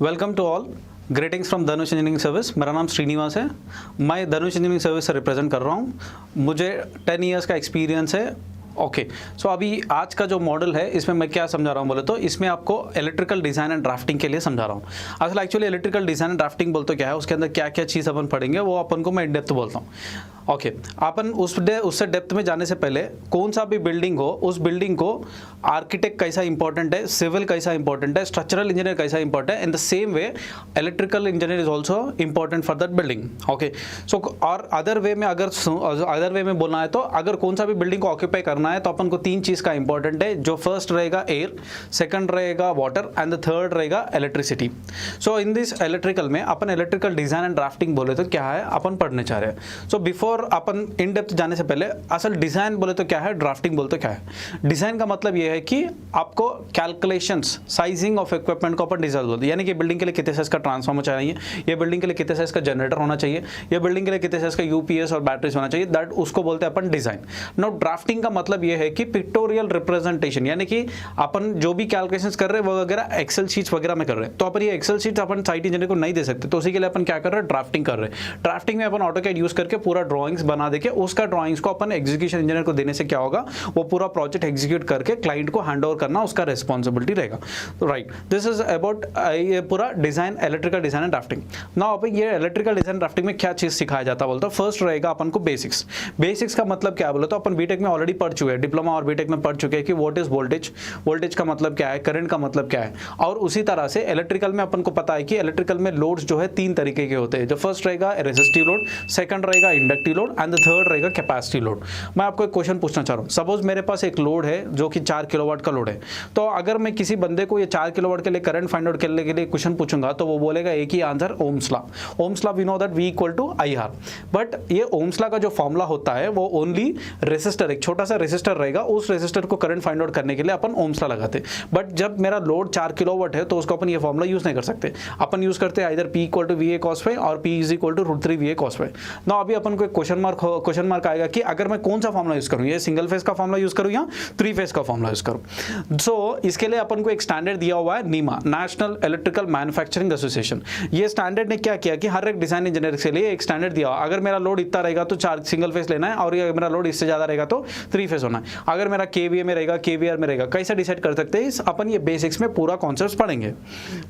Welcome to all. Greetings from Dhanush engineering service. मेरा नाम श्रीनिवास है। मैं धनुष इंजीनियरिंग सर्विस से रिप्रेजेंट कर रहा हूँ। मुझे 10 इयर्स का एक्सपीरियंस है। ओके सो अभी आज का जो मॉडल है इसमें मैं क्या समझा रहा हूँ बोले तो इसमें आपको इलेक्ट्रिकल डिज़ाइन एंड ड्राफ्टिंग के लिए समझा रहा हूँ। असल actually electrical design and drafting बोलते क्या है, उसके अंदर क्या क्या चीज़ अपन पढ़ेंगे वो अपन को मैं इन डेप्थ बोलता हूँ। ओके अपन उससे डेप्थ में जाने से पहले कौन सा भी बिल्डिंग हो उस बिल्डिंग को आर्किटेक्ट कैसा इंपॉर्टेंट है, सिविल कैसा इंपॉर्टेंट है, स्ट्रक्चरल इंजीनियर कैसा इंपॉर्टेंट है, in the same way electrical engineer is also important for that building. Okay so और अदर वे में बोलना है तो अगर कौन सा भी बिल्डिंग को ऑक्यूपाई करना है तो अपन को 3 चीज़ का इंपॉर्टेंट है, जो फर्स्ट रहेगा एयर, सेकंड रहेगा वाटर एंड द थर्ड रहेगा electricity. So in this electrical में अपन इलेक्ट्रिकल डिज़ाइन एंड ड्राफ्टिंग बोले तो क्या है अपन पढ़ने चाह रहे हैं। So before upon in depth जाने से पहले असल डिज़ाइन बोले तो क्या है, ड्राफ्टिंग बोले तो क्या है। डिज़ाइन का मतलब ये है कि आपको कैलकुलेशंस, साइजिंग ऑफ इक्विपमेंट को अपन डिज़ाइन बोलते हैं, यानी कि बिल्डिंग के लिए कितने साइज का ट्रांसफार्मर चाहिए, ये बिल्डिंग के लिए कितने साइज का जनरेटर होना चाहिए, ये बिल्डिंग के लिए कितने साइज का यूपीएस और बैटरीज होना चाहिए, दैट उसको बोलते हैं अपन डिज़ाइन। नाउ ड्राफ्टिंग का मतलब ये है कि पिक्टोरियल रिप्रेजेंटेशन, यानी कि अपन जो भी कैलकुलेशंस कर रहे हैं वो वगैरह एक्सेल शीट्स वगैरह में कर रहे हैं, तो अपन ये एक्सेल शीट्स अपन साइट इंजीनियर को नहीं दे सकते, तो उसी के लिए अपन क्या कर रहे हैं, ड्राफ्टिंग कर रहे हैं। ड्राफ्टिंग में अपन ऑटोकैड यूज करके पूरा ड्राइंग्स बना देके उसका ड्राइंग्स को अपन एग्जीक्यूशन इंजीनियर को देने से क्या होगा, वो पूरा प्रोजेक्ट एग्जीक्यूट करके क्लाइंट को हैंड ओवर करना उसका रिस्पॉन्सिबिलिटी रहेगा। तो राइट, दिस इज अबाउट ये पूरा design, electrical design and drafting. Now अपन ये इलेक्ट्रिकल डिजाइन ड्राफ्टिंग में क्या चीज सिखाया जाता है बोलते हैं, फर्स्ट रहेगा अपन को बेसिक्स। बेसिक्स का मतलब क्या बोले तो अपन बीटेक में ऑलरेडी पढ़ चुके हैं, डिप्लोमा और बीटेक में पढ़ चुके हैं कि व्हाट इज वोल्टेज, वोल्टेज का मतलब क्या है, करंट का मतलब क्या है। और उसी तरह से इलेक्ट्रिकल में अपन को पता है कि इलेक्ट्रिकल में लोड्स जो है 3 तरीके के होते हैं। जो फर्स्ट रहेगा रेजिस्टिव लोड, सेकंड रहेगा inductive load and the third रहेगा कैपेसिटी लोड। मैं आपको एक क्वेश्चन पूछना चाह रहा हूँ, सपोज मेरे पास एक लोड है जो कि 4 किलोवाट का लोड है, तो अगर मैं किसी बंदे को ये 4 किलोवाट के लिए करंट फाइंड आउट करने के लिए क्वेश्चन पूछूंगा तो वो बोलेगा एक ही answer, ohm's law. Ohm's law we know that V equal to IR, but ये ओम्स लॉ का जो फॉर्मूला होता है वो ओनली रेसिस्टर, एक छोटा सा रेसिस्टर रहेगा, उस रेसिस्टर को करंट फाइंड आउट करने के लिए अपन ओम्स लॉ लगाते। बट जब मेरा लोड 4 किलोवाट है तो उसको अपन ये फॉर्मूला यूज नहीं कर सकते, अपन यूज करते हैं इधर P equal to VA cos phi और P is equal to √3 VA cos phi। Now अभी अपन को एक क्वेश्चन मार्क आएगा कि अगर मैं कौन सा फॉर्मूला यूज करूं, ये सिंगल फेज का फॉर्मूला यूज करूं या 3 फेज का फॉर्मूला यूज करूं। सो इसके लिए अपन को एक स्टैंडर्ड दिया हुआ है, नीमा, नेशनल इलेक्ट्रिकल मैन्युफैक्चरिंग एसोसिएशन। ये स्टैंडर्ड ने क्या किया कि हर एक डिजाइन इंजीनियर के लिए एक स्टैंडर्ड दिया हुआ, अगर मेरा लोड इतना रहेगा तो 4 सिंगल फेज लेना है, और ये मेरा लोड इससे ज्यादा रहेगा तो 3 फेज होना है। अगर मेरा केवीए में रहेगा, केवीआर में रहेगा, कैसे डिसाइड कर सकते हैं, अपन ये बेसिक्स में पूरा कॉन्सेप्ट पढ़ेंगे।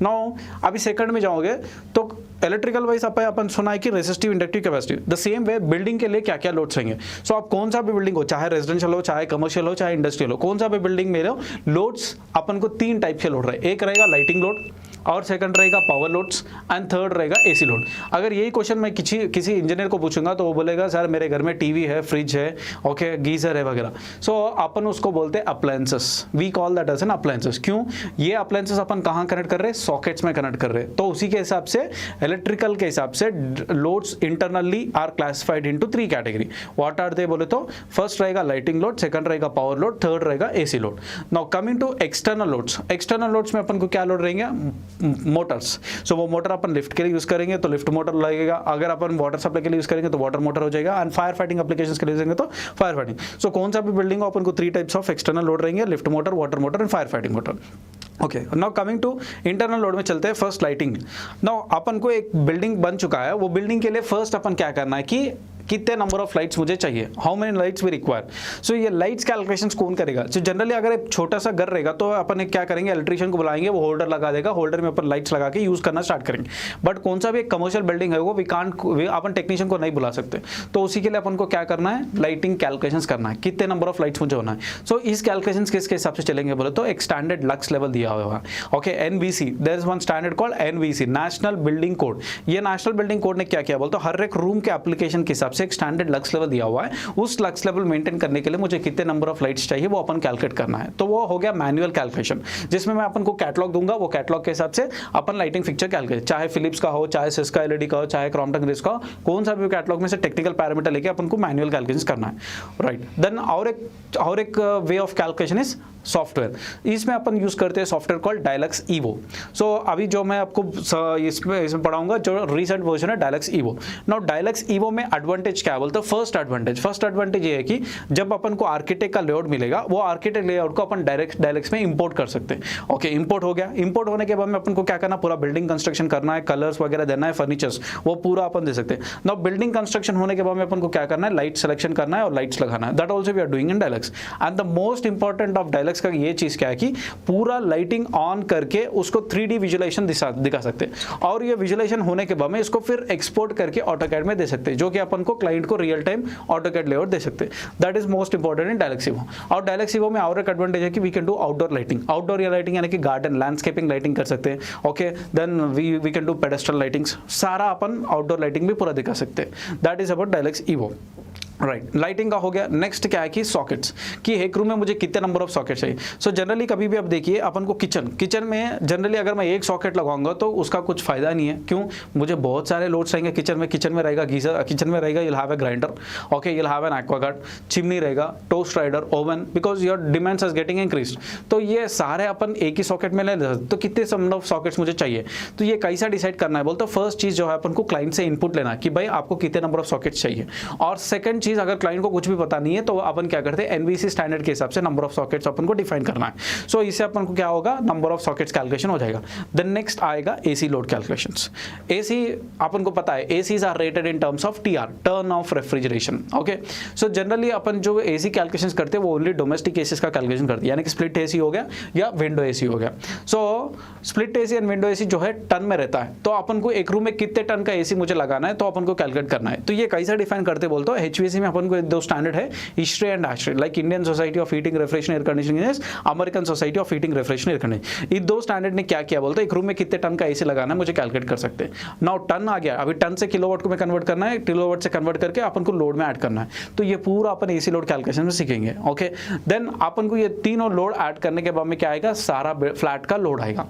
नाउ अभी सेकंड में जाओगे तो इलेक्ट्रिकल वाइज अपन सुना है कि resistive, inductive, capacitive. The same way building के लिए क्या क्या लोड्स रहेंगे। सो आप कौन सा भी बिल्डिंग हो, चाहे रेजिडेंशियल हो, चाहे कमर्शियल हो, चाहे इंडस्ट्रियल हो, कौन सा भी बिल्डिंग में हो, लोड्स अपन को 3 टाइप के लोड रहे। एक रहेगा लाइटिंग लोड, और सेकंड रहेगा पावर लोड्स एंड थर्ड रहेगा एसी लोड। अगर यही क्वेश्चन मैं किसी इंजीनियर को पूछूंगा तो वो बोलेगा सर मेरे घर में टीवी है, फ्रिज है, ओके, गीजर है वगैरह। सो अपन उसको बोलते हैं appliances, we call that as an appliances. क्यों? ये अप्लायंसेस अपन कहाँ कनेक्ट कर रहे हैं, सॉकेट्स में कनेक्ट कर रहे हैं। तो उसी के हिसाब से इलेक्ट्रिकल के हिसाब से loads internally are classified into 3 category. What are they बोले तो फर्स्ट रहेगा लाइटिंग लोड, सेकंड रहेगा पावर लोड, थर्ड रहेगा AC load. Now coming to external loads. External loads में अपन को क्या लोड रहेंगे, मोटर्स। सो वो मोटर अपन लिफ्ट के लिए यूज करेंगे तो लिफ्ट मोटर लगेगा, अगर अपन वाटर सप्लाई के लिए यूज करेंगे तो वाटर मोटर हो जाएगा, एंड फायर फाइटिंग एप्लीकेशंस के लिए यूज करेंगे तो फायर फाइटिंग। सो कौन सा भी बिल्डिंग हो अपन को 3 टाइप्स ऑफ एक्सटर्नल लोड रहेंगे, lift motor, water motor and fire fighting motor. Okay, now coming to internal load में चलते हैं। First lighting. नाउ अपन को एक बिल्डिंग बन चुका है, वो बिल्डिंग के लिए फर्स्ट अपन क्या करना है कि कितने नंबर ऑफ लाइट्स मुझे चाहिए, how many lights we require. So ये लाइट्स कैलकुलेशंस कौन करेगा। सो जनरली अगर एक छोटा सा घर रहेगा तो अपन एक क्या करेंगे, इलेक्ट्रिशियन को बुलाएंगे, वो होल्डर लगा देगा, होल्डर में अपन लाइट्स लगा के यूज करना स्टार्ट करेंगे। बट कौन सा भी एक कमर्शियल बिल्डिंग है वो अपन टेक्नीशियन को नहीं बुला सकते, तो उसी के लिए अपन को क्या करना है, लाइटिंग कैलकुलेशंस करना है, कितने नंबर ऑफ लाइट्स मुझे होना है। सो इस कैलकुलेशंस किसके हिसाब से चलेंगे बोले तो एक स्टैंडर्ड लक्स लेवल दिया हुआ है। Okay, NBC, there is one standard called NBC, national building code. ये नेशनल बिल्डिंग कोड ने क्या किया बोलते तो हर एक रूम के एप्लीकेशन के हिसाब से एक स्टैंडर्ड लक्स लेवल दिया हुआ है, उस लक्स लेवल मेंटेन करने के लिए मुझे कितने नंबर ऑफ लाइट्स चाहिए वो अपन कैलकुलेट करना है। तो वो हो गया मैनुअल कैलकुलेशन, जिसमें मैं अपन को कैटलॉग दूंगा, वो कैटलॉग के हिसाब से अपन लाइटिंग फिक्चर कैलकुलेट, चाहे फिलिप्स का हो, चाहे सिस्का एलईडी का हो, चाहे क्रॉम्पटन ग्रेस का हो, कौन सा भी कैटलॉग में से टेक्निकल पैरामीटर लेके अपन को मैनुअल कैलकुलेशन करना है। राइट, देन और एक way of calculation is software, इसमें अपन यूज करते हैं सॉफ्टवेयर कॉल्ड डायलक्स ईवो। सो अभी जो मैं आपको इसमें पढ़ाऊंगा जो रीसेंट वर्जन है डायलक्स ईवो। नाउ डायलक्स ईवो में एडवांटेज क्या बोलते हैं? फर्स्ट एडवांटेज ये है कि जब अपन को आर्किटेक्ट का लेआउट मिलेगा, वो आर्किटेक्ट लेआउट को अपन डायलक्स में इंपोर्ट कर सकते हैं। ओके, इंपोर्ट हो गया। इंपोर्ट होने के बाद में अपन को क्या करना, पूरा बिल्डिंग कंस्ट्रक्शन करना है, कलर्स वगैरह देना है, फर्नीचर्स वो पूरा अपन दे सकते हैं। नाउ बिल्डिंग कंस्ट्रक्शन होने के बाद में अपन को क्या करना है, लाइट सिलेक्शन करना है और लाइट्स लगाना है। That also we are doing in DIALux. And the most important of DIALux का ये चीज क्या है कि पूरा लाइटिंग ऑन करके उसको 3D विजुअलाइजेशन दिखा सकते हैं, और ये विजुअलाइजेशन होने के बाद में इसको फिर एक्सपोर्ट करके ऑटोकैड में दे सकते हैं, जो कि अपन को क्लाइंट को रियल टाइम ऑटोकैड लेआउट दे सकते हैं। That is most important in DIALux evo. और डायलक्स ईवो में और एक एडवांटेज है कि we can do outdoor lighting. Outdoor lighting यानी कि गार्डन लैंडस्केपिंग लाइटिंग कर सकते हैं। Okay, then we can do pedestal lightings, सारा अपन आउटडोर लाइटिंग भी पूरा दिखा सकते हैं। That is about DIALux evo. Right, lighting का हो गया। नेक्स्ट क्या है कि सॉकेट्स, कि एक रूम में मुझे कितने नंबर ऑफ सॉकेट चाहिए। सो जनरली कभी भी आप देखिए अपन को किचन में जनरली अगर मैं एक सॉकेट लगाऊंगा तो उसका कुछ फायदा नहीं है। क्यों? मुझे बहुत सारे लोड्स रहेंगे किचन में रहेगा गीजर, किचन में रहेगा you'll have a grinder, okay, you'll have an Aquaguard, chimney रहेगा, toast rider, oven, because your demands are getting increased. तो ये सारे अपन एक ही सॉकेट में ले सकते, तो कितने नंबर ऑफ सॉकेट्स मुझे चाहिए, तो ये कैसा डिसाइड करना है बोलते फर्स्ट चीज जो है अपन को क्लाइंट से इनपुट लेना कि भाई आपको कितने नंबर ऑफ सॉकेट्स चाहिए। और सेकंड चीज, अगर क्लाइंट को कुछ भी पता नहीं है तो अपन क्या करते हैं, एनवीसी स्टैंडर्ड के हिसाब से नंबर ऑफ सॉकेट्स अपन को डिफाइन करना है। सो इससे अपन को क्या होगा, नंबर ऑफ सॉकेट्स कैलकुलेशन हो जाएगा। देन नेक्स्ट आएगा एसी लोड कैलकुलेशंस। एसी अपन को पता है ACs are rated in terms of TR, turn of refrigeration. Okay, so generally अपन जो एसी कैलकुलेशंस करते हैं वो ओनली डोमेस्टिक एसीज का कैलकुलेशन करते हैं, यानी कि स्प्लिट एसी हो गया या विंडो एसी हो गया। So split AC and window AC जो है टन में रहता है, तो अपन को एक रूम में कितने टन का एसी मुझे लगाना है तो अपन को कैलकुलेट करना है। तो ये कैसा डिफाइन करते बोलते हो, एचवीएसी में अपन को दो स्टैंडर्ड है, ISHRE and ASHRE, like Indian society of heating refrigeration air conditioning, American society of heating refrigeration air conditioning. इन दो स्टैंडर्ड ने क्या किया बोलते हैं, एक रूम में कितने टन का एसी लगाना है मुझे कैलकुलेट कर सकते हैं। नाउ टन आ गया, अभी टन से किलोवाट को में कन्वर्ट करना है, किलोवाट से कन्वर्ट करके अपन को लोड में ऐड करना है। तो ये पूरा अपन एसी लोड कैलकुलेशन में सीखेंगे। ओके, देन अपन को ये तीनों लोड ऐड करने के बाद में क्या आएगा, सारा फ्लैट का लोड आएगा।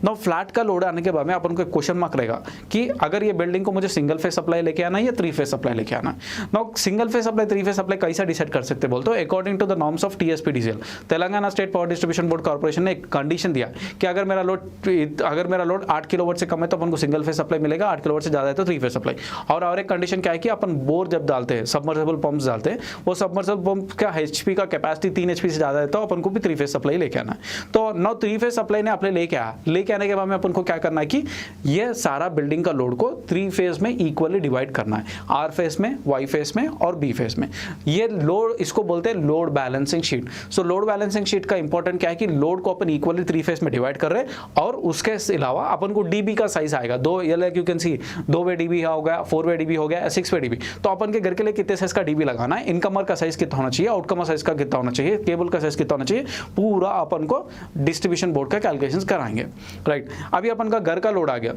नाउ फ्लैट का लोड आने के बाद में अपन को एक क्वेश्चन मार्क रहेगा कि अगर ये बिल्डिंग को मुझे सिंगल फेज सप्लाई लेके आना है या 3 फेज सप्लाई लेके आना है। Now single phase supply 3 phase supply कैसा डिसाइड कर सकते बोलते हो, according to the norms of TSPDCL, Telangana state power distribution board corporation ने एक कंडीशन दिया कि अगर मेरा लोड 8 किलोवाट से कम है तो अपन को सिंगल फेज सप्लाई मिलेगा, 8 किलोवाट से ज्यादा है तो 3 फेज सप्लाई। और एक कंडीशन क्या है कि अपन बोर जब डालते हैं, सबमर्सिबल पंप्स डालते हैं, वो सबमर्सिबल पंप का HP का कैपेसिटी 3 HP से ज्यादा है तो अपन को भी 3 फेज सप्लाई लेके आना है। तो नाउ 3 फेज सप्लाई ने अपने लेके आने के बाद में अपन को क्या करना है कि ये सारा बिल्डिंग का लोड को 3 फेज में इक्वली डिवाइड करना है, R फेज में, Y फेज में और B फेज में। ये लोड, इसको बोलते हैं लोड बैलेंसिंग शीट। सो लोड बैलेंसिंग शीट का इंपॉर्टेंट क्या है कि लोड को अपन इक्वली 3 फेज में डिवाइड कर रहे हैं, और उसके अलावा अपन को डीबी का साइज आएगा, दो ये like you can see 2 way dB हो गया, 4 वे डीबी हो गया, 6 वे डीबी। तो अपन के घर के लिए कितने साइज का डीबी लगाना है, इनकमर का साइज कितना होना चाहिए, आउटकमर साइज का कितना होना चाहिए, केबल का साइज कितना होना चाहिए, पूरा अपन को डिस्ट्रीब्यूशन बोर्ड का कैलकुलेशन कराएंगे। राइट, अभी अपन का घर का लोड आ गया।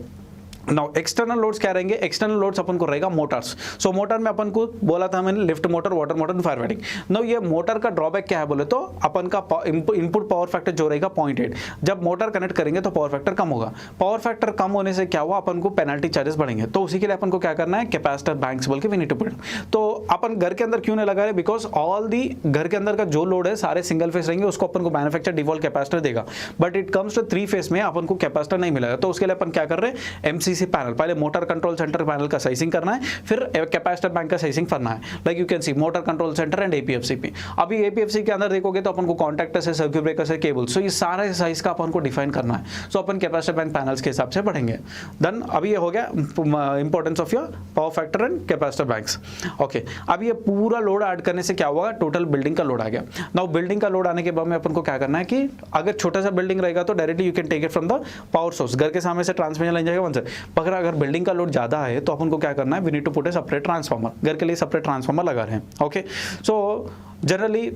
नाउ एक्सटर्नल लोड्स क्या रहेंगे, एक्सटर्नल लोड्स अपन को रहेगा मोटर्स। सो मोटर में अपन को बोला था मैंने lift motor, water motor, fire fighting. Now ये मोटर का ड्रॉबैक क्या है बोले तो अपन का इनपुट पावर फैक्टर जो रहेगा 0.8, जब मोटर कनेक्ट करेंगे तो पावर फैक्टर कम होगा। पावर फैक्टर कम होने से क्या हुआ, अपन को पेनल्टी चार्जेस बढ़ेंगे। तो उसी के लिए अपन को क्या करना है, कैपेसिटर बैंक्स बोल के वी नीड टू पुट। तो अपन घर के अंदर क्यों नहीं लगा रहे, बिकॉज ऑल दी घर के अंदर का जो लोड है सारे सिंगल फेस रहेंगे, उसको अपन को मैन्युफैक्चर डिफॉल्ट कैपेसिटर देगा। But it comes to 3 phase में अपन को कैपेसिटर नहीं मिलेगा। तो उसके लिए अपन क्या कर रहे हैं, MCC पैनल, पहले मोटर कंट्रोल सेंटर पैनल का साइजिंग करना है, फिर कैपेसिटर बैंक का साइजिंग करना है। Like you can see motor control centre and APFCP। अभी APFC के अंदर देखोगे तो अपन को कॉन्टैक्टर्स है, सर्किट ब्रेकर्स है, केबल। सो ये सारे साइज का अपन को डिफाइन करना है। सो अपन कैपेसिटर बैंक पैनल्स के हिसाब से बढ़ेंगे। देन अभी ये हो गया importance of your power factor and capacitor banks. Okay, अब ये पूरा लोड ऐड करने से क्या होगा, टोटल बिल्डिंग का लोड आ गया। नाउ बिल्डिंग का लोड आने के बाद में अपन को क्या करना है कि अगर छोटा सा बिल्डिंग रहेगा तो directly you can take it from the power source, घर के सामने से ट्रांसमिशन लाइन जाएगा वहां से। मगर अगर बिल्डिंग का लोड ज्यादा है तो अपन को क्या करना है, we need to put a separate transformer, घर के लिए सेपरेट ट्रांसफार्मर लगा रहे हैं। ओके, सो जनरली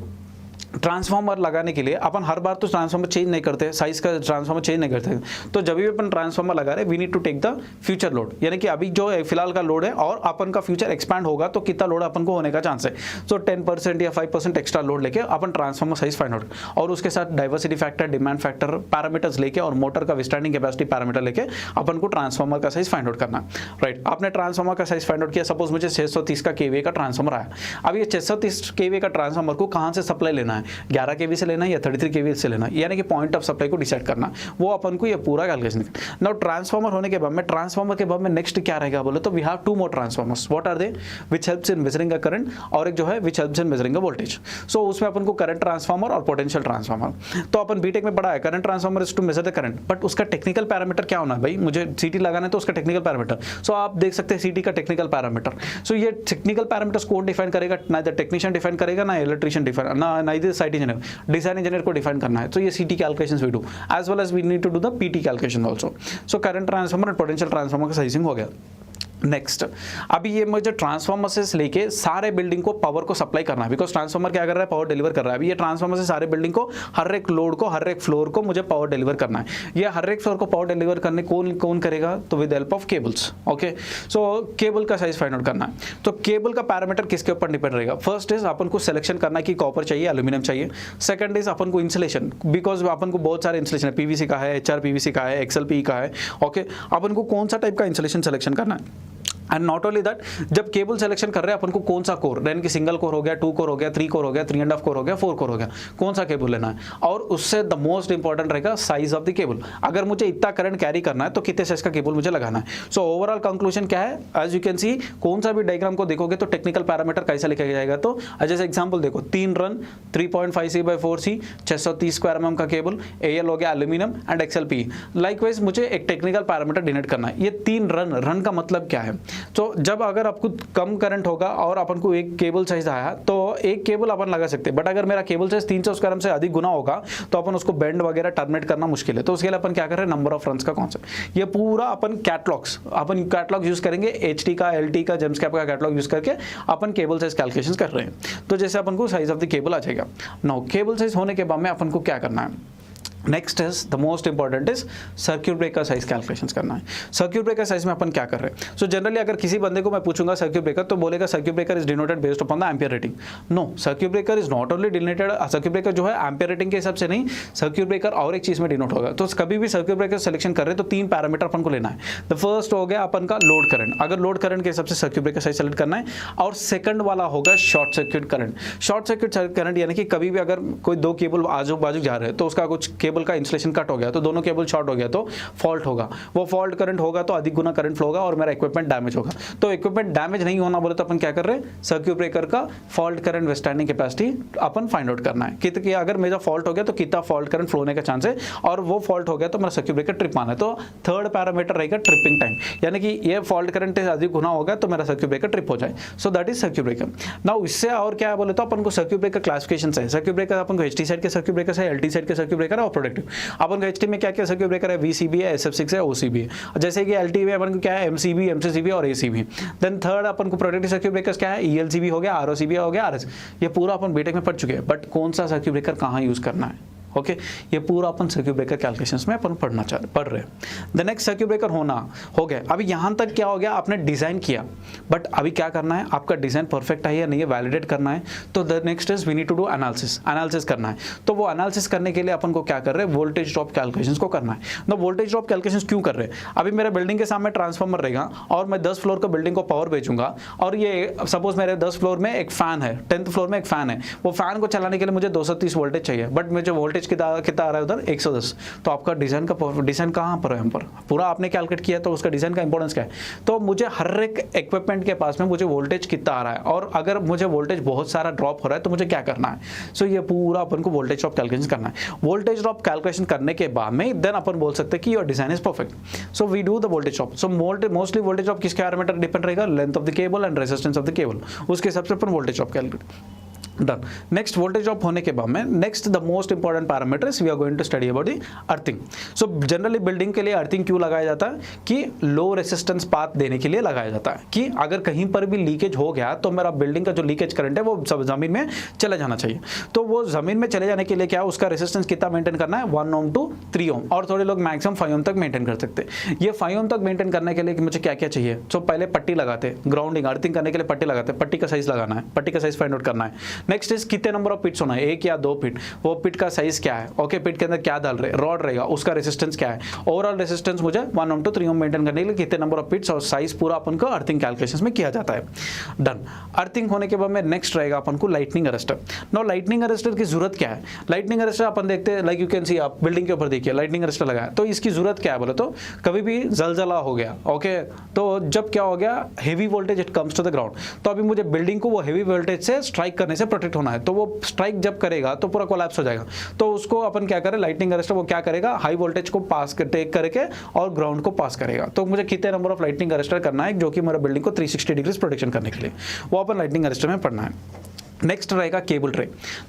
ट्रांसफार्मर लगाने के लिए अपन हर बार तो ट्रांसफार्मर चेंज नहीं करते, साइज का ट्रांसफार्मर चेंज नहीं करते। तो जब भी अपन ट्रांसफार्मर लगा रहे we need to take the future load, यानी कि अभी जो फिलहाल का लोड है और अपन का फ्यूचर एक्सपैंड होगा तो कितना लोड अपन को होने का चांस है। सो 10% या 5% एक्स्ट्रा लोड लेके अपन ट्रांसफार्मर साइज फाइंड आउट, और उसके साथ diversity factor, demand factor parameters लेके और मोटर का विस्टैंडिंग कैपेसिटी पैरामीटर लेके अपन को ट्रांसफार्मर का साइज फाइंड आउट करना है। राइट, आपने ट्रांसफार्मर का साइज फाइंड आउट किया, सपोज मुझे 630 का केवीए का ट्रांसफार्मर आया। अब ये 630 केवीए का ट्रांसफार्मर को कहां से सप्लाई लेना है, 11 kV से लेना है या 33 kV से लेना है, यानी कि पॉइंट ऑफ सप्लाई को डिसाइड करना, वो अपन को ये पूरा कैलकुलेशन। नाउ ट्रांसफार्मर होने के बाद में, ट्रांसफार्मर के बाद में नेक्स्ट क्या रहेगा बोले तो we have 2 more transformers. What are they? Which helps in measuring a current, और एक जो है which helps in measuring a voltage. So उसमें अपन को करंट ट्रांसफार्मर और पोटेंशियल ट्रांसफार्मर। तो अपन बीटेक में पढ़ा है current transformer is to measure the current, but उसका टेक्निकल पैरामीटर क्या होना है भाई, मुझे सीटी लगाना है तो उसका टेक्निकल पैरामीटर। सो आप देख सकते हैं सीटी का टेक्निकल पैरामीटर। सो ये टेक्निकल पैरामीटर्स कौन डिफाइन करेगा? ना द टेक्नीशियन डिफाइन करेगा, ना इलेक्ट्रिशियन डिफाइन, ना इधर साइट इंजीनियर, डिजाइन इंजीनियर को डिफाइन करना है। तो ये CT calculations we do, as well as we need to do the PT calculation also. So current transformer और पोटेंशियल ट्रांसफार्मर का साइजिंग हो गया। नेक्स्ट, अभी ये मुझे ट्रांसफार्मर से लेके सारे बिल्डिंग को पावर को सप्लाई करना है, बिकॉज ट्रांसफार्मर क्या कर रहा है, पावर डिलीवर कर रहा है। अभी ये ट्रांसफार्मर से सारे बिल्डिंग को, हर एक लोड को, हर एक फ्लोर को मुझे पावर डिलीवर करना है। ये हर एक फ्लोर को पावर डिलीवर करने कौन करेगा? तो with help of cables. Okay, so cable का साइज फाइंड आउट करना है। तो केबल का पैरामीटर किसके ऊपर डिपेंड रहेगा? फर्स्ट इज अपन को सिलेक्शन करना है कि कॉपर चाहिए, एल्यूमिनियम चाहिए। सेकंड इज अपन को इंसुलेशन, बिकॉज अपन को बहुत सारे इंसुलेशन है, पीवीसी का है, HR PVC का है, XLPE का है। ओके, अपन को कौन सा टाइप का इंसुलेशन सिलेक्शन करना है। एंड नॉट ओनली दैट, जब केबल सिलेक्शन कर रहे हैं अपन को कौन सा कोर, यानी कि सिंगल कोर हो गया, 2 कोर हो गया, 3 कोर हो गया, 3.5 कोर हो गया, 4 कोर हो गया, कौन सा केबल लेना है। और उससे द मोस्ट इंपॉर्टेंट रहेगा साइज ऑफ द केबल। अगर मुझे इतना करंट कैरी करना है तो कितने साइज का केबल मुझे लगाना है। सो ओवरऑल कंक्लूजन क्या है? एज यू कैन सी, कौन सा भी डायग्राम को देखोगे तो टेक्निकल पैरामीटर कैसा लिखा जाएगा। तो जैसे एग्जाम्पल देखो, 3 रन 3.5C/4C 630 स्क्वायर mm का केबल, AL हो गया एल्यूमिनियम एंड XLPE। लाइकवाइज मुझे एक टेक्निकल पैरामीटर डिनोट करना है। ये 3 रन का मतलब क्या है? तो जब अगर आपको कम करंट होगा और अपन को एक केबल साइज आया तो एक केबल अपन लगा सकते हैं, बट अगर मेरा केबल साइज 300 स्क्वायर एम से अधिक गुना होगा तो अपन उसको बेंड वगैरह टर्मिनेट करना मुश्किल है। तो उसके लिए अपन क्या कर रहे हैं, नंबर ऑफ रन्स का कॉन्सेप्ट। ये पूरा अपन कैटलॉग यूज करेंगे, HT का, LT का, जेम्सकैप का कैटलॉग यूज करके अपन केबल साइज कैलकुलेशन कर रहे हैं। तो जैसे अपन को साइज ऑफ द केबल आ जाएगा। नाउ केबल साइज होने के बाद में अपन को क्या करना है? Next is the most important is circuit breaker size calculations करना है। सर्क्यूट ब्रेकर साइज में अपन क्या कर रहे हैं? सो जनरली अगर किसी बंदे को मैं पूछूंगा सर्क्यूट ब्रेकर, तो बोलेगा circuit breaker is denoted based upon the ampere rating. No, circuit breaker is not only denoted, circuit breaker जो है एम्पियर रेटिंग के हिसाब से नहीं, सर्क्यूट ब्रेकर और एक चीज में डिनोट होगा। तो कभी भी सर्क्यूट ब्रेकर सिलेक्शन कर रहे हैं तो 3 पैरामीटर अपन को लेना है। द फर्स्ट हो गया अपन का लोड करंट, अगर लोड करंट के हिसाब से सर्क्यूट ब्रेकर साइज सेलेक्ट करना है। और सेकंड वाला होगा short circuit current. Short circuit current यानी कि कभी भी अगर कोई 2 केबल आजू बाजू जा रहे हैं तो उसका कुछ केबल का इंसुलेशन कट हो गया तो दोनों केबल शॉर्ट हो गया तो फॉल्ट होगा। वो फॉल्ट करंट होगा तो अधिक गुना करंट फ्लो होगा और मेरा इक्विपमेंट डैमेज होगा। तो इक्विपमेंट डैमेज नहीं होना बोले तो अपन क्या कर रहे हैं, सर्क्यूट ब्रेकर का फॉल्ट करंट विथस्टैंडिंग कैपेसिटी अपन फाइंड आउट करना है। कितने, अगर मेरा फॉल्ट हो गया तो कितना फॉल्ट करंट फ्लो होने का चांस है, और वो फॉल्ट हो गया तो मेरा सर्क्यूट ब्रेकर ट्रिप माना है। तो थर्ड पैरामीटर रहेगा ट्रिपिंग टाइम, यानी कि ये फॉल्ट करंट अधिक गुना होगा तो मेरा सर्क्यूट ब्रेकर ट्रिप हो जाए। So that is circuit breaker. Now इससे और क्या है बोले तो अपन को सर्क्यूट ब्रेकर क्लासिफिकेशन है। सर्क्यूट ब्रेकर अपन को HT साइड के सर्क्यूट ब्रेकर है, LT साइड के सर्क्यूट ब्रेकर है और प्रोडक्टिव। अपन को HT में क्या क्या सर्क्यूट ब्रेकर है, VCB है, SF6 है, OCB है। जैसे कि LT में अपन को क्या है, MCB, MCCB और ACB। देन थर्ड अपन को प्रोडक्टिव सर्क्यूट ब्रेकर्स क्या है, ELCB हो गया, ROCB हो गया, RS। ये पूरा अपन बीटेक में पढ़ चुके हैं, बट कौन सा सर्क्यूट ब्रेकर कहाँ यूज करना है, ओके, ये पूरा अपन सर्क्यूट ब्रेकर कैलकुलेशंस में अपन पढ़ रहे हैं। द नेक्स्ट सर्क्यूट ब्रेकर हो गया। अभी यहाँ तक क्या हो गया, आपने डिजाइन किया, बट अभी क्या करना है, आपका डिजाइन परफेक्ट है या नहीं है वैलिडेट करना है। तो the next is we need to do analysis करना है। तो वो एनालिसिस करने के लिए अपन को क्या कर रहे हैं, वोल्टेज ड्रॉप कैलकुलेशंस को करना है। ना वोल्टेज ड्रॉप कैलकुलेशंस क्यों कर रहे हैं? अभी मेरे बिल्डिंग के सामने ट्रांसफार्मर रहेगा और मैं 10 फ्लोर को बिल्डिंग को पावर भेजूंगा, और ये सपोज मेरे 10 फ्लोर में एक फैन है, 10th फ्लोर में एक फैन है। वो फैन को चलाने के लिए मुझे 230 वोल्टेज चाहिए, बट मुझे वोल्टेज कितना आ रहा है उधर 110। तो आपका डिजाइन कहाँ पर है, यहाँ पर पूरा आपने कैलकुलेट किया, तो उसका डिजाइन का इंपॉर्टेंस क्या है। तो मुझे हर एक इक्विपमेंट के पास में मुझे वोल्टेज कितना आ रहा है, और अगर मुझे वोल्टेज बहुत सारा ड्रॉप हो रहा है तो मुझे क्या करना है। सो ये पूरा अपन को वोल्टेज ड्रॉप कैलकुलेशन करना है। वोल्टेज ड्रॉप कैलकुलेशन करने के बाद में देन अपन बोल सकते हैं कि your design is perfect. So we do the voltage drop. So mostly voltage drop किसके पैरामीटर डिपेंड रहेगा, length of the cable and resistance of the cable, उसके हिसाब से अपन voltage drop calculate done. Next voltage drop होने के बाद में next the most important parameters we are going to study about the earthing. So generally building के लिए अर्थिंग क्यों लगाया जाता है, कि लो रेसिस्टेंस पाथ देने के लिए लगाया जाता है, कि अगर कहीं पर भी लीकेज हो गया तो मेरा बिल्डिंग का जो लीकेज करंट है वो जमीन में चले जाना चाहिए। तो वो जमीन में चले जाने के लिए क्या है, उसका रेसिस्टेंस कितना मेंटेन करना है, 1 ohm to 3 ohm, और थोड़े लोग मैक्सिमम 5 ohm तक मेंटेन कर सकते हैं। ये 5 ohm तक मेंटेन करने के लिए मुझे क्या क्या चाहिए। सो पहले पट्टी लगाते, ग्राउंडिंग अर्थिंग करने के लिए पट्टी लगाते, पट्टी का साइज लगाना है, पट्टी का साइज फाइंड आउट करना है। नेक्स्ट इज कितने नंबर ऑफ पिट्स होना है, 1 या 2 पिट, वो पिट का साइज क्या है, ओके, पिट के अंदर क्या डाल रहे, रॉड रहेगा, उसका रेसिस्टेंस क्या है, ओवरऑल रेसिस्टेंस मुझे 1 ओम टू 3 ओम मेंटेन करने के लिए कितने नंबर ऑफ पिट्स और साइज पूरा अपन को अर्थिंग कैलकुलेशंस में किया जाता है। डन। अर्थिंग होने के बाद में नेक्स्ट रहेगा अपन को lightning arrester. Now lightning arrester की जरूरत क्या है, लाइटनिंग अरेस्टर अपन देखते हैं, लाइक यू कैन सी, आप बिल्डिंग के ऊपर देखिए लाइटनिंग अरेस्टर लगा है, तो इसकी जरूरत क्या है बोले तो कभी भी जलजला हो गया, ओके, तो जब क्या हो गया, heavy voltage it comes to the ground, तो अभी मुझे बिल्डिंग को वो हेवी वोल्टेज से स्ट्राइक करने से प्रोटेक्ट होना है, तो वो स्ट्राइक जब करेगा तो पूरा कोलैप्स हो जाएगा, तो उसको अपन क्या करें, लाइटनिंग अरेस्टर वो क्या करेगा, हाई वोल्टेज को पास टेक करके और ग्राउंड को पास करेगा। तो मुझे कितने नंबर ऑफ लाइटनिंग अरेस्टर करना है जो कि मेरा बिल्डिंग को 360 डिग्री प्रोटेक्शन करने के लिए, वो अपन लाइटनिंग अरेस्टर में पढ़ना है। नेक्स्ट रहेगा केबल ट्रे।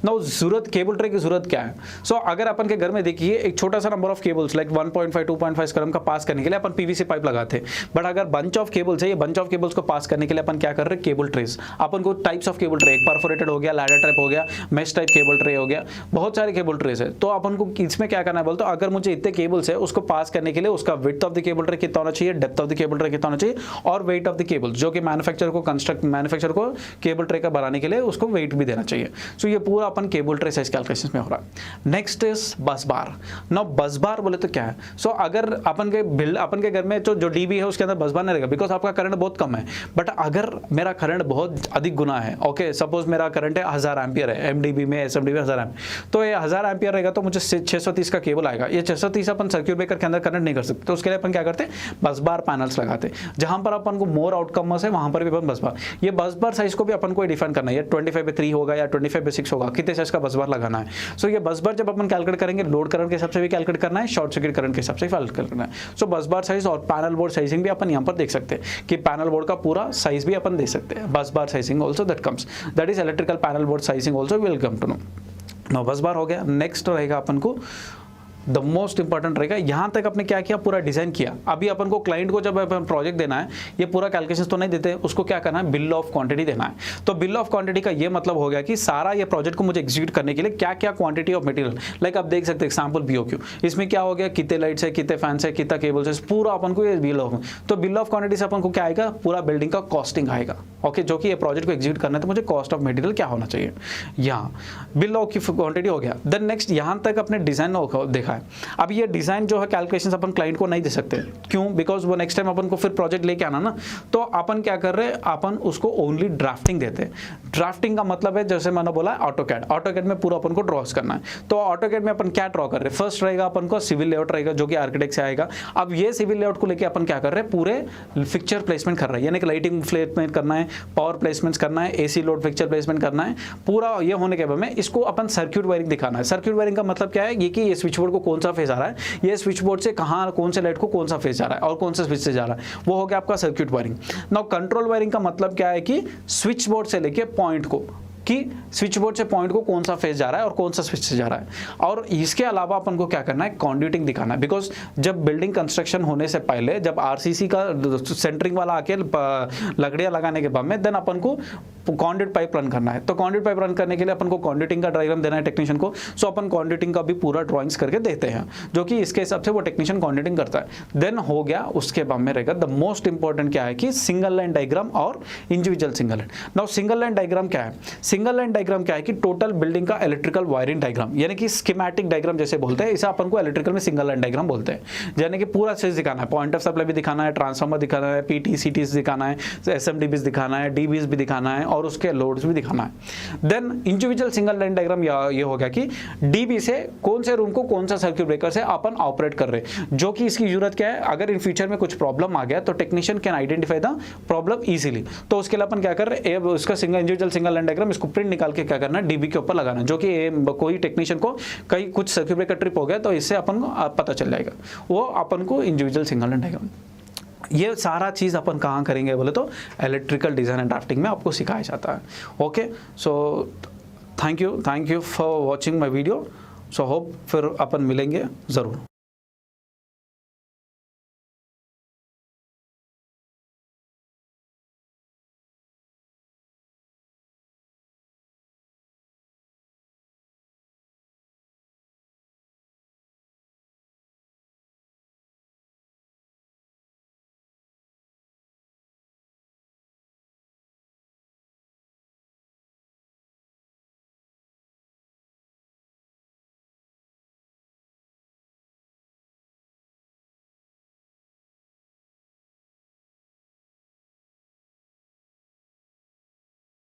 नाउ जरूरत, केबल ट्रे की जरूरत क्या है, सो अगर अपन के घर में देखिए एक छोटा सा number of cables like 1.5 2.5 scrum का पास करने के लिए अपन पीवीसी पाइप लगाते हैं, बट अगर बंच ऑफ केबल्स है, ये बंच ऑफ केबल्स को पास करने के लिए अपन क्या कर रहे हैं, केबल ट्रेस, अपन को टाइप्स ऑफ केबल ट्रे, एक परफोरेटेड हो गया, लैडर टाइप हो गया, मेश टाइप केबल ट्रे हो गया, बहुत सारे केबल ट्रेस है। तो अपन को इसमें क्या करना है बोलते, अगर मुझे इतने केबल्स है उसको पास करने के लिए उसका width of the cable tray कितना होना चाहिए, depth of the cable tray कितना होना चाहिए, और वेट ऑफ द केबल जो कि मैन्युफैक्चर को केबल ट्रे का बनाने के लिए उसको वेट भी देना चाहिए। सो ये पूरा अपन केबल ट्रे साइज कैलकुलेशंस में हो रहा है। नेक्स्ट इज बस बार। नाउ बस बार बोले तो क्या है, सो अगर अपन के घर में जो डीबी है उसके अंदर बस बार नहीं रहेगा बिकॉज आपका करंट बहुत कम है, बट अगर मेरा करंट बहुत अधिक गुना है, ओके, सपोज मेरा करंट है 1000 एम्पियर है, एमडीबी में एसएमडीबी 1000 एम्पियर, तो ये 1000 एम्पियर रहेगा तो मुझे 630 का केबल आएगा। ये 630 अपन सर्किट ब्रेकर के अंदर करंट नहीं कर सकते, तो उसके लिए अपन क्या करते हैं, बस बार पैनल्स लगाते हैं, जहां पर अपन को मोर आउटकम्स है वहां पर भी अपन बस बार, ये बस बार साइज को भी अपन को डिफाइन करना है, 25/3 होगा या 25/6 होगा, कितने साइज का बस बार लगाना है। सो ये बस बार जब अपन कैलकुलेट करेंगे लोड करंट के हिसाब से भी कैलकुलेट करना है, शॉर्ट सर्किट करंट के हिसाब से कैलकुलेट करना है। सो बस बार साइज और पैनल बोर्ड साइजिंग भी अपन यहाँ पर देख सकते हैं कि पैनल बोर्ड का पूरा साइज भी अपन दे सकते हैं, bus bar sizing also that comes, that is electrical panel board sizing also will come to know. No bus bar हो गया। नेक्स्ट रहेगा अपन को द मोस्ट इंपॉर्टेंट रहेगा, यहाँ तक आपने क्या किया, पूरा डिजाइन किया। अभी अपन को क्लाइंट को जब अपन प्रोजेक्ट देना है, ये पूरा कैलकुलेशन तो नहीं देते, उसको क्या करना है, बिल ऑफ क्वांटिटी देना है। तो बिल ऑफ क्वांटिटी का ये मतलब हो गया कि सारा ये प्रोजेक्ट को मुझे एग्जीक्यूट करने के लिए क्या क्या क्वांटिटी ऑफ मटेरियल, लाइक आप देख सकते हैं एग्जाम्पल बीओक्यू, इसमें क्या हो गया, कितने लाइट्स है, कितने फैंस है, कितना केबल्स है, पूरा अपन को ये बिल ऑफ, तो बिल ऑफ क्वांटिटी से अपन को क्या आएगा, पूरा बिल्डिंग का कॉस्टिंग आएगा, ओके, जो कि ये प्रोजेक्ट को एग्जीक्यूट करना है तो मुझे कॉस्ट ऑफ मटेरियल क्या होना चाहिए, यहाँ बिल ऑफ की क्वांटिटी हो गया। देन नेक्स्ट यहाँ तक अपने डिजाइन देखा है। अब ये डिजाइन जो है कैलकुलेशंस अपन क्लाइंट को नहीं दे सकते, क्यों, बिकॉज वो नेक्स्ट टाइम अपन को फिर प्रोजेक्ट लेके आना ना, तो अपन क्या कर रहे हैं, अपन उसको ओनली ड्राफ्टिंग देते हैं। ड्राफ्टिंग का मतलब है जैसे मैंने बोला ऑटोकैड में पूरा अपन को ड्रॉस करना है। तो ऑटोकैड में अपन क्या ड्रॉ कर रहे हैं, फर्स्ट रहेगा अपन को सिविल लेआउट रहेगा जो कि आर्किटेक्ट से आएगा। अब ये सिविल लेआउट को लेके अपन क्या कर रहे हैं, पूरे फिक्चर प्लेसमेंट कर रहे हैं, यानी कि लाइटिंग प्लेसमेंट करना है, पावर प्लेसमेंट करना है, एसी लोड फिक्चर प्लेसमेंट करना है, पूरा ये होने के बाद में इसको अपन सर्किट वायरिंग दिखाना है। सर्किट वायरिंग का मतलब क्या है, ये कि ये स्विच बोर्ड को कौन सा फेज आ रहा है, ये स्विच बोर्ड से कहां कौन से लाइट को कौन सा फेज जा रहा है और कौन सा स्विच से जा रहा है, वो हो गया आपका circuit wiring. Now control wiring का मतलब क्या है कि स्विच बोर्ड से लेके पॉइंट को, कि स्विच बोर्ड से पॉइंट को कौन सा फेज जा रहा है और कौन सा स्विच से जा रहा है। और इसके अलावा अपन को क्या करना है, कॉन्ड्यूटिंग दिखाना है, बिकॉज जब बिल्डिंग कंस्ट्रक्शन होने से पहले जब आरसीसी का सेंटरिंग वाला आके लकड़ियां लगाने के बाद में देन अपन को कॉन्ड्यूट पाइप रन करना है। तो कॉन्ड्यूट पाइप रन करने के लिए अपन को कॉन्ड्यूटिंग का डायग्राम देना है टेक्नीशियन को। सो अपन कॉन्ड्यूटिंग का भी पूरा ड्राइंग्स करके देते हैं, जो कि इसके हिसाब से वो टेक्नीशियन कॉन्ड्यूटिंग करता है। देन हो गया, उसके बाद में रहेगा द मोस्ट इंपॉर्टेंट क्या है कि सिंगल लाइन डायग्राम और individual single line. Now single line diagram क्या है, सिंगल लाइन डायग्राम क्या है कि टोटल बिल्डिंग का इलेक्ट्रिकल वायरिंग डायग्राम, यानी कि स्कीमेटिक डायग्राम जैसे बोलते हैं, इसे अपन को इलेक्ट्रिकल में सिंगल लाइन डायग्राम बोलते हैं। यानी कि पूरा चीज दिखाना है, पॉइंट ऑफ सप्लाई भी दिखाना है, ट्रांसफार्मर दिखाना है, पीटी सीटीज दिखाना है, एसएमडीबीज दिखाना है, डीबीज भी दिखाना है और उसके लोड्स भी दिखाना है। Then individual single line diagram ये हो गया कि डीबी से कौन से रूम को कौन सा सर्किट ब्रेकर से अपन ऑपरेट कर रहे हैं, जो कि इसकी जरूरत क्या है, अगर इन फ्यूचर में कुछ प्रॉब्लम आ गया तो technician can identify the problem easily. तो उसके लिए अपन क्या कर रहे हैं, उसका इंडिविजुअल सिंगल लाइन डायग्राम इसको प्रिंट निकाल के क्या करना है, डीबी के ऊपर लगाना, जो कि कोई टेक्नीशियन को कहीं कुछ सर्किट ब्रेकर ट्रिप हो गया तो इससे अपन को पता चल जाएगा, वो अपन को इंडिविजुअल सिंगल लाइन डायग्राम। ये सारा चीज अपन कहाँ करेंगे बोले तो इलेक्ट्रिकल डिजाइन एंड ड्राफ्टिंग में आपको सिखाया जाता है। Okay, so thank you for watching my video. So hope फिर अपन मिलेंगे ज़रूर।